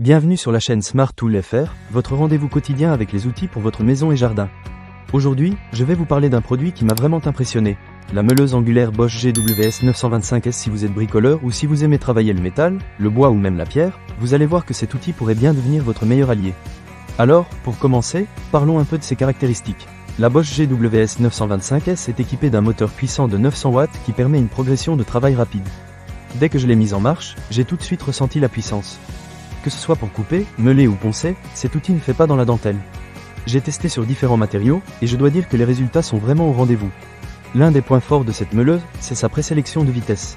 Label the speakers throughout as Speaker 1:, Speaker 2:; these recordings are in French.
Speaker 1: Bienvenue sur la chaîne Smart Tool FR, votre rendez-vous quotidien avec les outils pour votre maison et jardin. Aujourd'hui, je vais vous parler d'un produit qui m'a vraiment impressionné, la meuleuse angulaire Bosch GWS 925S. Si vous êtes bricoleur ou si vous aimez travailler le métal, le bois ou même la pierre, vous allez voir que cet outil pourrait bien devenir votre meilleur allié. Alors, pour commencer, parlons un peu de ses caractéristiques. La Bosch GWS 925S est équipée d'un moteur puissant de 900 watts qui permet une progression de travail rapide. Dès que je l'ai mise en marche, j'ai tout de suite ressenti la puissance. Que ce soit pour couper, meuler ou poncer, cet outil ne fait pas dans la dentelle. J'ai testé sur différents matériaux, et je dois dire que les résultats sont vraiment au rendez-vous. L'un des points forts de cette meuleuse, c'est sa présélection de vitesse.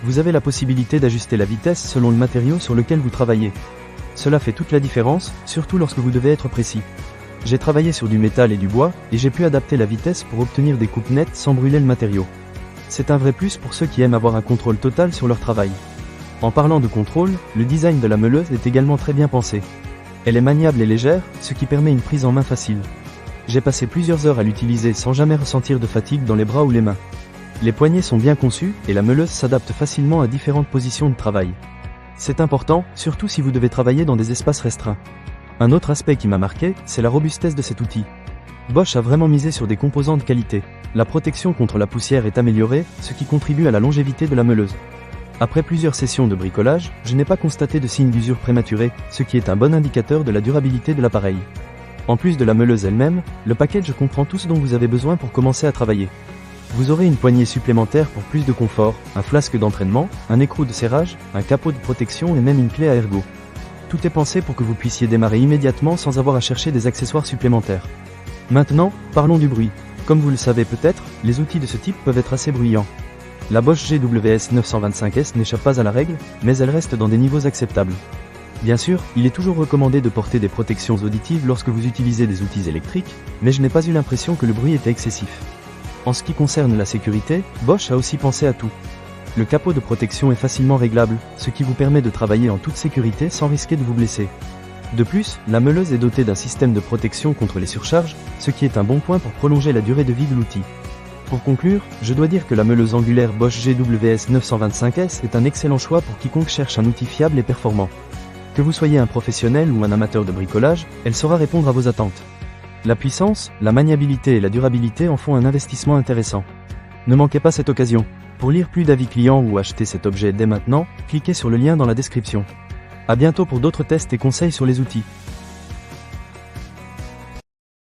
Speaker 1: Vous avez la possibilité d'ajuster la vitesse selon le matériau sur lequel vous travaillez. Cela fait toute la différence, surtout lorsque vous devez être précis. J'ai travaillé sur du métal et du bois, et j'ai pu adapter la vitesse pour obtenir des coupes nettes sans brûler le matériau. C'est un vrai plus pour ceux qui aiment avoir un contrôle total sur leur travail. En parlant de contrôle, le design de la meuleuse est également très bien pensé. Elle est maniable et légère, ce qui permet une prise en main facile. J'ai passé plusieurs heures à l'utiliser sans jamais ressentir de fatigue dans les bras ou les mains. Les poignées sont bien conçues, et la meuleuse s'adapte facilement à différentes positions de travail. C'est important, surtout si vous devez travailler dans des espaces restreints. Un autre aspect qui m'a marqué, c'est la robustesse de cet outil. Bosch a vraiment misé sur des composants de qualité. La protection contre la poussière est améliorée, ce qui contribue à la longévité de la meuleuse. Après plusieurs sessions de bricolage, je n'ai pas constaté de signe d'usure prématurée, ce qui est un bon indicateur de la durabilité de l'appareil. En plus de la meuleuse elle-même, le package comprend tout ce dont vous avez besoin pour commencer à travailler. Vous aurez une poignée supplémentaire pour plus de confort, un flasque d'entraînement, un écrou de serrage, un capot de protection et même une clé à ergot. Tout est pensé pour que vous puissiez démarrer immédiatement sans avoir à chercher des accessoires supplémentaires. Maintenant, parlons du bruit. Comme vous le savez peut-être, les outils de ce type peuvent être assez bruyants. La Bosch GWS 925S n'échappe pas à la règle, mais elle reste dans des niveaux acceptables. Bien sûr, il est toujours recommandé de porter des protections auditives lorsque vous utilisez des outils électriques, mais je n'ai pas eu l'impression que le bruit était excessif. En ce qui concerne la sécurité, Bosch a aussi pensé à tout. Le capot de protection est facilement réglable, ce qui vous permet de travailler en toute sécurité sans risquer de vous blesser. De plus, la meuleuse est dotée d'un système de protection contre les surcharges, ce qui est un bon point pour prolonger la durée de vie de l'outil. Pour conclure, je dois dire que la meuleuse angulaire Bosch GWS 925S est un excellent choix pour quiconque cherche un outil fiable et performant. Que vous soyez un professionnel ou un amateur de bricolage, elle saura répondre à vos attentes. La puissance, la maniabilité et la durabilité en font un investissement intéressant. Ne manquez pas cette occasion. Pour lire plus d'avis clients ou acheter cet objet dès maintenant, cliquez sur le lien dans la description. À bientôt pour d'autres tests et conseils sur les outils.